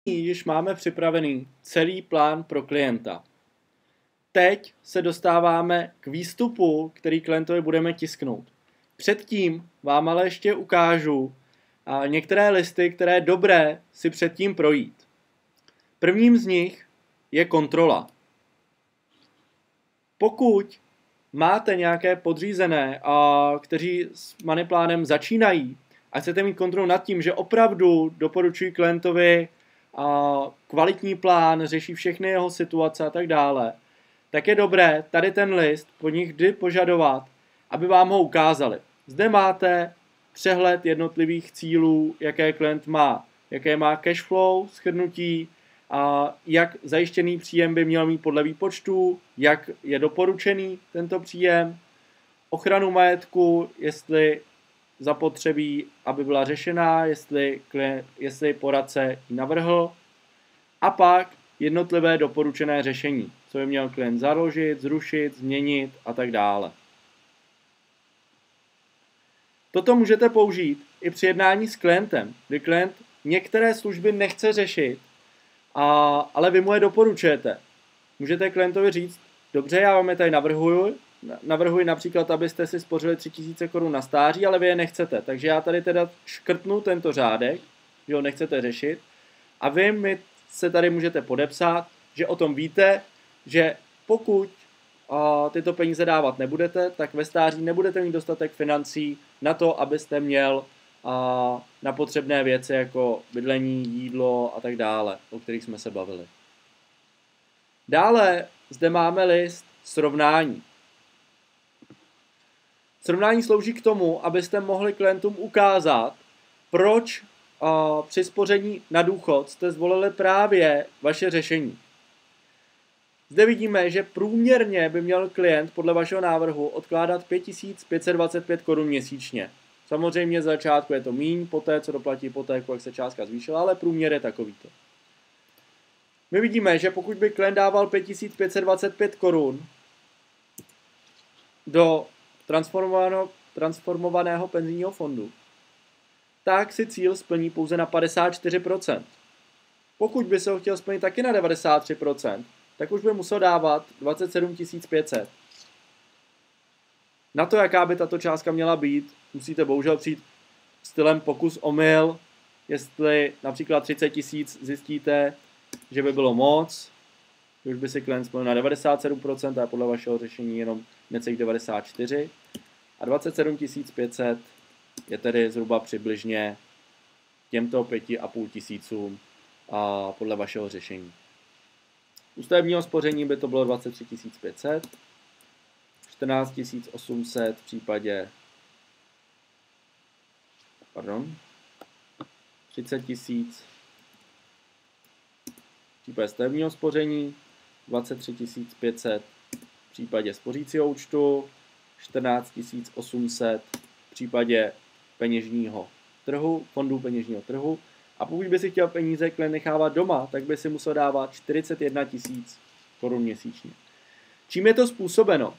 Již máme připravený celý plán pro klienta. Teď se dostáváme k výstupu, který klientovi budeme tisknout. Předtím vám ale ještě ukážu některé listy, které je dobré si předtím projít. Prvním z nich je kontrola. Pokud máte nějaké podřízené, kteří s moneyplánem začínají a chcete mít kontrolu nad tím, že opravdu doporučuji klientovi kvalitní plán, řeší všechny jeho situace a tak dále, tak je dobré tady ten list po nich vždy požadovat, aby vám ho ukázali. Zde máte přehled jednotlivých cílů, jaké klient má, jaké má cash flow, shrnutí, jak zajištěný příjem by měl mít podle výpočtu, jak je doporučený tento příjem, ochranu majetku, jestli zapotřebí, aby byla řešená, jestli poradce ji navrhl, a pak jednotlivé doporučené řešení, co by měl klient založit, zrušit, změnit a tak dále. Toto můžete použít i při jednání s klientem, kdy klient některé služby nechce řešit, ale vy mu je doporučujete. Můžete klientovi říct, dobře, já vám je tady navrhuji například, abyste si spořili 3000 Kč na stáří, ale vy je nechcete. Takže já tady teda škrtnu tento řádek, že ho nechcete řešit, a vy mi se tady můžete podepsat, že o tom víte, že pokud tyto peníze dávat nebudete, tak ve stáří nebudete mít dostatek financí na to, abyste měl na potřebné věci jako bydlení, jídlo a tak dále, o kterých jsme se bavili. Dále zde máme list srovnání. Srovnání slouží k tomu, abyste mohli klientům ukázat, proč při spoření na důchod jste zvolili právě vaše řešení. Zde vidíme, že průměrně by měl klient podle vašeho návrhu odkládat 5525 Kč měsíčně. Samozřejmě z začátku je to míň, poté co doplatí hypotéku, jak se částka zvýšila, ale průměr je takovýto. My vidíme, že pokud by klient dával 5525 Kč do transformovaného penzijního fondu, tak si cíl splní pouze na 54%. Pokud by se ho chtěl splnit taky na 93%, tak už by musel dávat 27 500. Na to, jaká by tato částka měla být, musíte bohužel přijít stylem pokus omyl, jestli například 30 000 zjistíte, že by bylo moc, už by si klient splnil na 97% a podle vašeho řešení jenom necelých 94%. A 27 500 je tedy zhruba přibližně těmto 5,5 tisícům podle vašeho řešení. U stavebního spoření by to bylo 23 500, 14 800 v případě 30 000 v případě stavebního spoření, 23 500 v případě spořícího účtu, 14 800 v případě peněžního trhu, fondů peněžního trhu. A pokud by si chtěl peníze klient nechávat doma, tak by si musel dávat 41 000 Kč měsíčně. Čím je to způsobeno?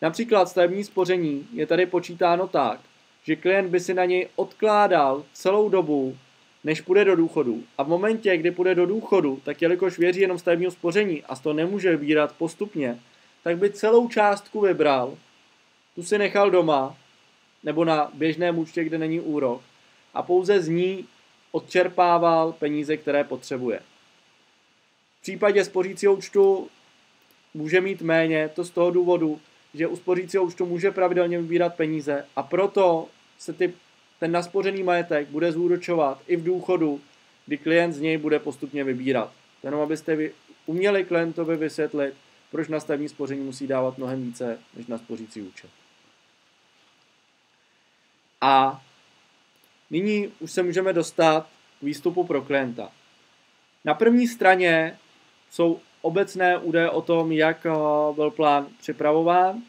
Například stavební spoření je tady počítáno tak, že klient by si na něj odkládal celou dobu, než půjde do důchodu. A v momentě, kdy půjde do důchodu, tak jelikož věří jenom stavebního spoření a z toho nemůže vybírat postupně, tak by celou částku vybral, tu si nechal doma, nebo na běžném účtě, kde není úrok, a pouze z ní odčerpával peníze, které potřebuje. V případě spořícího účtu může mít méně, to z toho důvodu, že u spořícího účtu může pravidelně vybírat peníze a proto se ten naspořený majetek bude zúročovat i v důchodu, kdy klient z něj bude postupně vybírat. Jenom abyste uměli klientovi vysvětlit, proč na stavební spoření musí dávat mnohem více, než na spořící účet. A nyní už se můžeme dostat k výstupu pro klienta. Na první straně jsou obecné údaje o tom, jak byl plán připravován.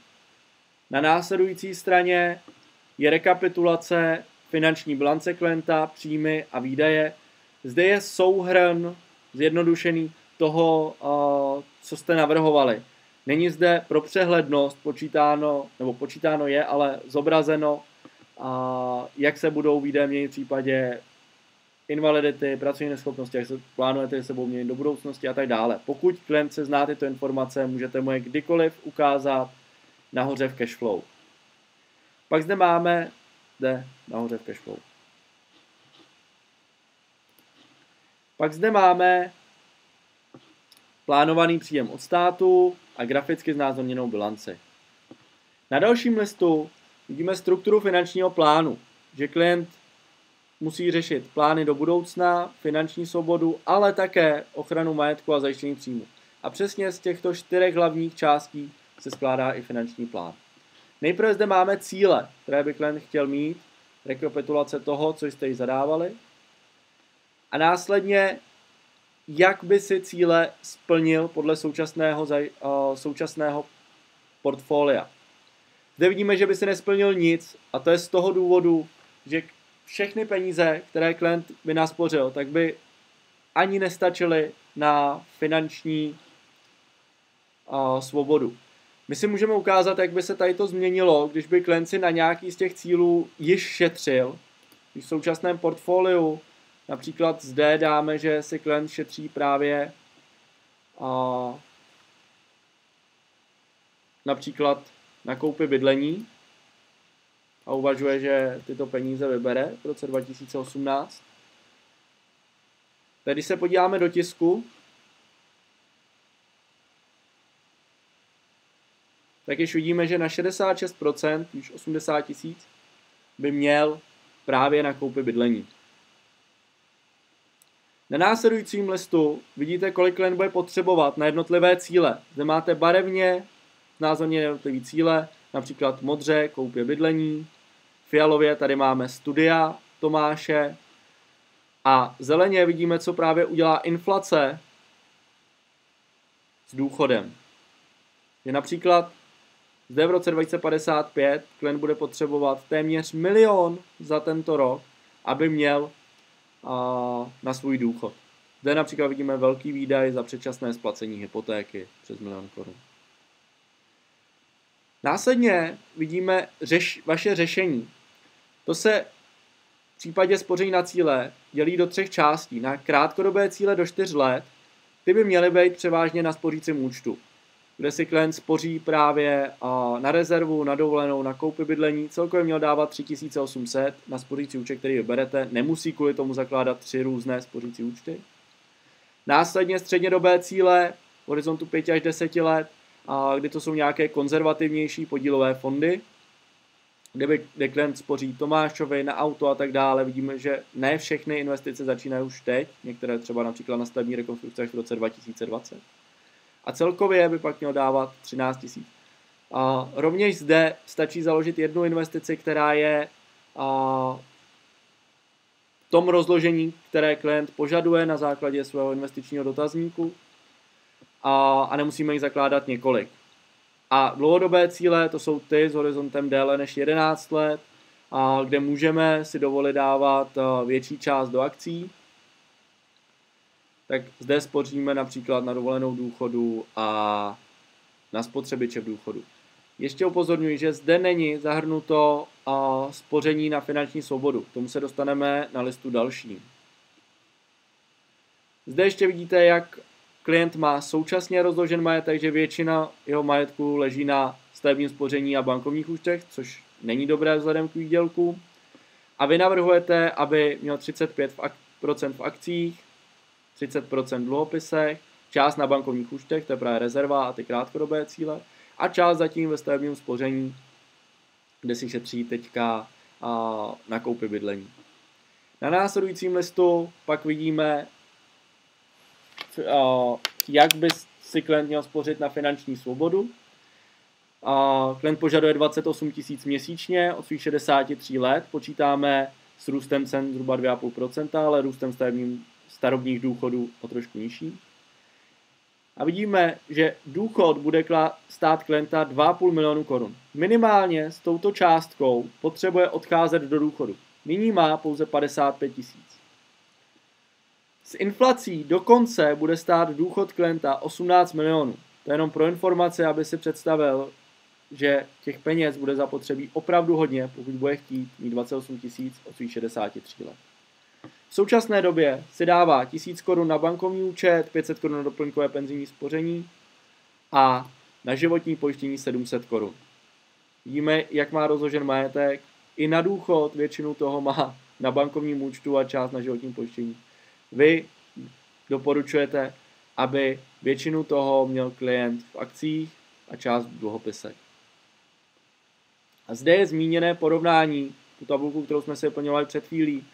Na následující straně je rekapitulace finanční bilance klienta, příjmy a výdaje. Zde je souhrn zjednodušený toho, co jste navrhovali. Není zde pro přehlednost počítáno je, ale zobrazeno, jak se budou výdaje měnit v případě invalidity, pracovní neschopnosti, jak se plánujete se sebou měnit do budoucnosti a tak dále. Pokud klient se zná tyto informace, můžete mu je kdykoliv ukázat nahoře v cashflow. Pak zde máme, nahoře v cashflow. Pak zde máme plánovaný příjem od státu a graficky znázorněnou bilanci. Na dalším listu vidíme strukturu finančního plánu, že klient musí řešit plány do budoucna, finanční svobodu, ale také ochranu majetku a zajištění příjmu. A přesně z těchto 4 hlavních částí se skládá i finanční plán. Nejprve zde máme cíle, které by klient chtěl mít, rekapitulace toho, co jste již zadávali. A následně, jak by si cíle splnil podle současného portfolia. Zde vidíme, že by si nesplnil nic a to je z toho důvodu, že všechny peníze, které klient by naspořil, tak by ani nestačily na finanční svobodu. My si můžeme ukázat, jak by se tady to změnilo, když by klient si na nějaký z těch cílů již šetřil. Když v současném portfoliu například zde dáme, že si klient šetří právě například na koupi bydlení a uvažuje, že tyto peníze vybere v roce 2018. Teď, když se podíváme do tisku, tak již vidíme, že na 66%, už 80 000, by měl právě na koupi bydlení. Na následujícím listu vidíte, kolik klient bude potřebovat na jednotlivé cíle. Zde máte barevně znázorněné jednotlivé cíle, například modře koupě bydlení, fialově tady máme studia Tomáše a zeleně vidíme, co právě udělá inflace s důchodem. Je například zde v roce 2055 klient bude potřebovat téměř 1 000 000 za tento rok, aby měl na svůj důchod. Zde například vidíme velký výdaj za předčasné splacení hypotéky přes 1 000 000 korun. Následně vidíme vaše řešení. To se v případě spoření na cíle dělí do 3 částí. Na krátkodobé cíle do 4 let, ty by měly být převážně na spořícím účtu, kde si klient spoří právě na rezervu, na dovolenou, na koupi bydlení. Celkově měl dávat 3800 na spořící účet, který vyberete. Nemusí kvůli tomu zakládat 3 různé spořící účty. Následně střednědobé cíle v horizontu 5 až 10 let, kdy to jsou nějaké konzervativnější podílové fondy, kde klient spoří Tomášovi na auto a tak dále. Vidíme, že ne všechny investice začínají už teď, některé třeba například na stavební rekonstrukce až v roce 2020. A celkově by pak měl dávat 13 000. Rovněž zde stačí založit jednu investici, která je v tom rozložení, které klient požaduje na základě svého investičního dotazníku a nemusíme jich zakládat několik. A dlouhodobé cíle, to jsou ty s horizontem déle než 11 let, kde můžeme si dovolit dávat větší část do akcí. Tak zde spoříme například na dovolenou důchodu a na spotřebiče v důchodu. Ještě upozorňuji, že zde není zahrnuto spoření na finanční svobodu. K tomu se dostaneme na listu dalším. Zde ještě vidíte, jak klient má současně rozložen majetek, že většina jeho majetku leží na stavebním spoření a bankovních účtech, což není dobré vzhledem k výdělku. A vy navrhujete, aby měl 35% v akcích, 30% v dluhopisech, část na bankovních účtech, to je právě rezerva a ty krátkodobé cíle, a část zatím ve stavebním spoření, kde si šetří teďka na koupi bydlení. Na následujícím listu pak vidíme, jak by si klient měl spořit na finanční svobodu. Klient požaduje 28 000 měsíčně od svých 63 let. Počítáme s růstem cen zhruba 2,5%, ale růstem starobních důchodů o trošku nižší. A vidíme, že důchod bude stát klienta 2,5 milionu korun. Minimálně s touto částkou potřebuje odcházet do důchodu. Nyní má pouze 55 000. S inflací dokonce bude stát důchod klienta 18 milionů. To je jenom pro informaci, aby si představil, že těch peněz bude zapotřebí opravdu hodně, pokud bude chtít mít 28 000 od svých 63 let. současné době si dává 1000 korun na bankovní účet, 500 korun na doplňkové penzijní spoření a na životní pojištění 700 korun. Vidíme, jak má rozložen majetek. I na důchod většinu toho má na bankovním účtu a část na životním pojištění. Vy doporučujete, aby většinu toho měl klient v akcích a část v dluhopisech. A zde je zmíněné porovnání, tu tabulku, kterou jsme si vyplňovali před chvílí,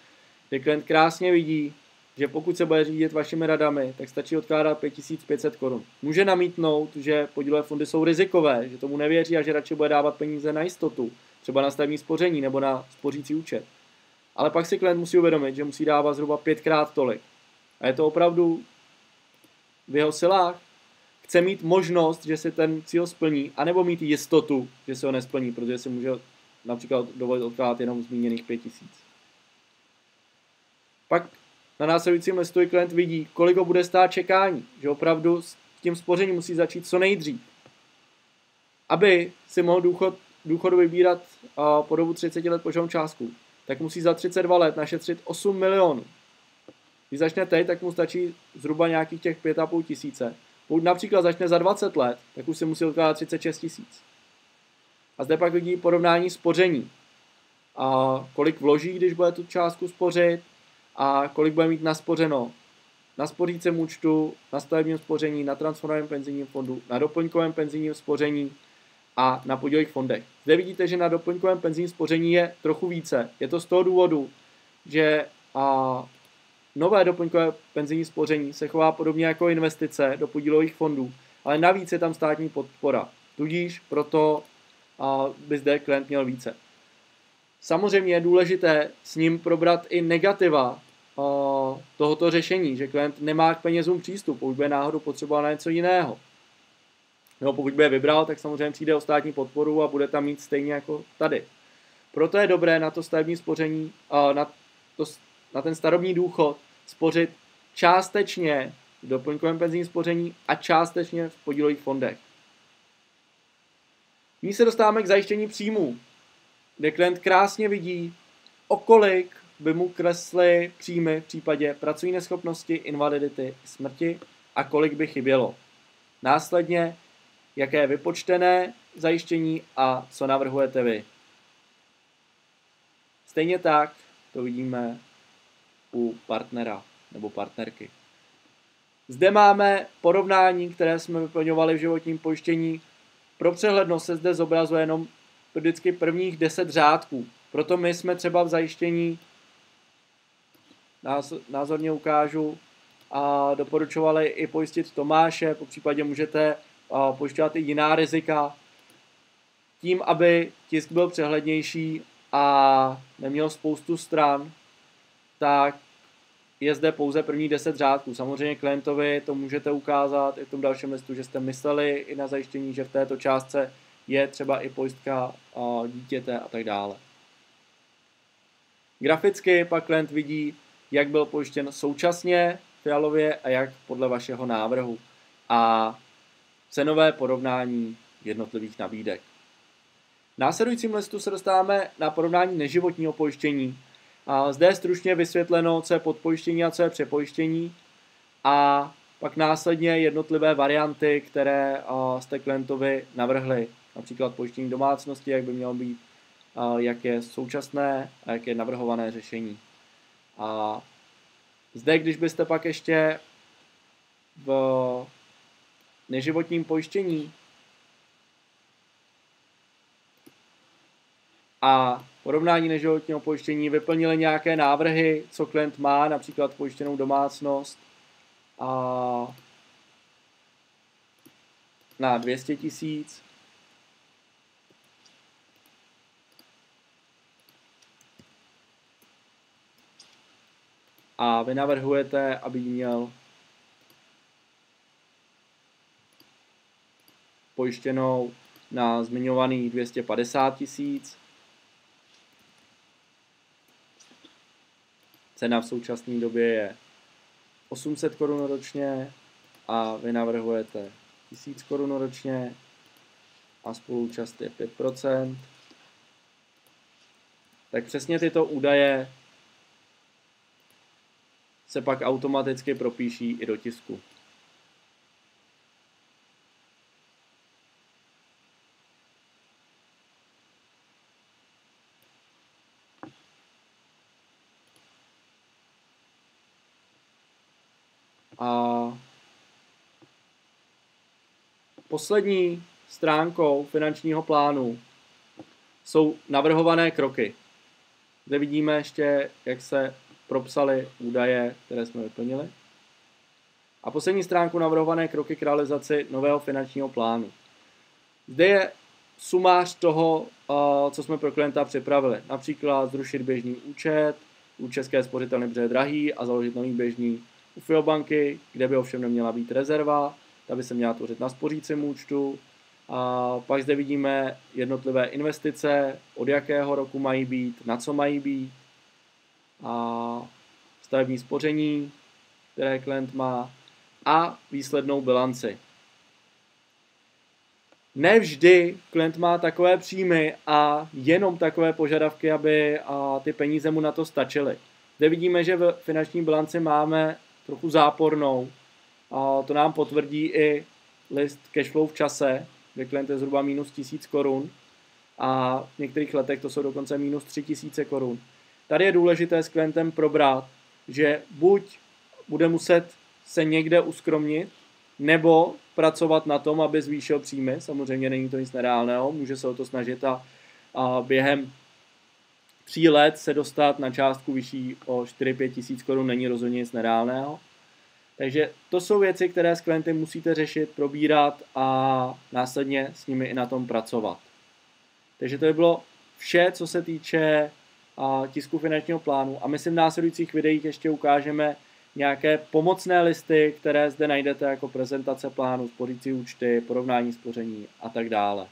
kde klient krásně vidí, že pokud se bude řídit vašimi radami, tak stačí odkládat 5500 korun. Může namítnout, že podílové fondy jsou rizikové, že tomu nevěří a že radši bude dávat peníze na jistotu, třeba na stavební spoření nebo na spořící účet. Ale pak si klient musí uvědomit, že musí dávat zhruba 5krát tolik. A je to opravdu v jeho silách? Chce mít možnost, že si ten cíl splní, anebo mít jistotu, že se ho nesplní, protože si může například dovolit odkládat jenom zmíněných 5000. Pak na následujícím listu klient vidí, kolik ho bude stát čekání, že opravdu s tím spořením musí začít co nejdřív. Aby si mohl důchodu vybírat po dobu 30 let požadovanou částku, tak musí za 32 let našetřit 8 milionů. Když začne teď, tak mu stačí zhruba nějakých těch 5,5 tisíce. Pokud například začne za 20 let, tak už si musí odkládat 36 000. A zde pak vidí porovnání spoření. A kolik vloží, když bude tu částku spořit, a kolik bude mít naspořeno na spořícím účtu, na stavebním spoření, na transformovaném penzijním fondu, na doplňkovém penzijním spoření a na podílových fondech. Zde vidíte, že na doplňkovém penzijním spoření je trochu více. Je to z toho důvodu, že nové doplňkové penzijní spoření se chová podobně jako investice do podílových fondů, ale navíc je tam státní podpora. Tudíž proto by zde klient měl více. Samozřejmě je důležité s ním probrat i negativa tohoto řešení, že klient nemá k penězům přístup, pokud bude náhodou potřeboval na něco jiného. Nebo pokud by je vybral, tak samozřejmě přijde o státní podporu a bude tam mít stejně jako tady. Proto je dobré na to stavební spoření, na ten starobní důchod spořit částečně v doplňkovém penzijním spoření a částečně v podílových fondech. Nyní se dostáváme k zajištění příjmů, kde klient krásně vidí, o kolik by mu klesly příjmy v případě pracovní neschopnosti, invalidity, smrti a kolik by chybělo. Následně, jaké je vypočtené zajištění a co navrhujete vy. Stejně tak to vidíme u partnera nebo partnerky. Zde máme porovnání, které jsme vyplňovali v životním pojištění. Pro přehlednost se zde zobrazuje jenom vždycky prvních 10 řádků. Proto my jsme třeba v zajištění, názorně ukážu, a doporučovali i pojistit Tomáše, po případě můžete pojišťovat i jiná rizika, tím, aby tisk byl přehlednější a neměl spoustu stran, tak je zde pouze první 10 řádků. Samozřejmě klientovi to můžete ukázat i v tom dalším listu, že jste mysleli i na zajištění, že v této částce je třeba i pojistka dítěte a tak dále. Graficky pak klient vidí, jak byl pojištěn současně fialově a jak podle vašeho návrhu a cenové porovnání jednotlivých nabídek. V následujícím listu se dostáváme na porovnání neživotního pojištění. Zde je stručně vysvětleno, co je podpojištění a co je přepojištění a pak následně jednotlivé varianty, které jste klientovi navrhli. Například pojištění domácnosti, jak by mělo být, jak je současné a jak je navrhované řešení. A zde, když byste pak ještě v neživotním pojištění a porovnání neživotního pojištění vyplnili nějaké návrhy, co klient má, například pojištěnou domácnost na 200 000, a vy navrhujete, aby ji měl pojištěnou na zmiňovaných 250 000. Cena v současné době je 800 korun ročně a vy navrhujete 1000 korun ročně a spoluúčast je 5%. Tak přesně tyto údaje se pak automaticky propíší i do tisku. A poslední stránkou finančního plánu jsou navrhované kroky. Zde vidíme ještě, jak se propsaly údaje, které jsme vyplnili. A poslední stránku navrhované kroky k realizaci nového finančního plánu. Zde je sumář toho, co jsme pro klienta připravili. Například zrušit běžný účet, u České spořitelny, protože je drahý, a založit nový běžný u Fiobanky, kde by ovšem neměla být rezerva, ta by se měla tvořit na spořícím účtu. A pak zde vidíme jednotlivé investice, od jakého roku mají být, na co mají být, a stavební spoření, které klient má, a výslednou bilanci. Nevždy klient má takové příjmy a jenom takové požadavky, aby ty peníze mu na to stačily. Zde vidíme, že v finanční bilanci máme trochu zápornou. A to nám potvrdí i list cashflow v čase, kde klient je zhruba minus 1000 korun a v některých letech to jsou dokonce minus 3000 korun. Tady je důležité s klientem probrat, že buď bude muset se někde uskromnit, nebo pracovat na tom, aby zvýšil příjmy. Samozřejmě není to nic nereálného, může se o to snažit a během 3 let se dostat na částku vyšší o 4-5 tisíc korun není rozhodně nic nereálného. Takže to jsou věci, které s klienty musíte řešit, probírat a následně s nimi i na tom pracovat. Takže to by bylo vše, co se týče tisku finančního plánu, a my si v následujících videích ještě ukážeme nějaké pomocné listy, které zde najdete jako prezentace plánu, spořící účty, porovnání spoření a tak dále.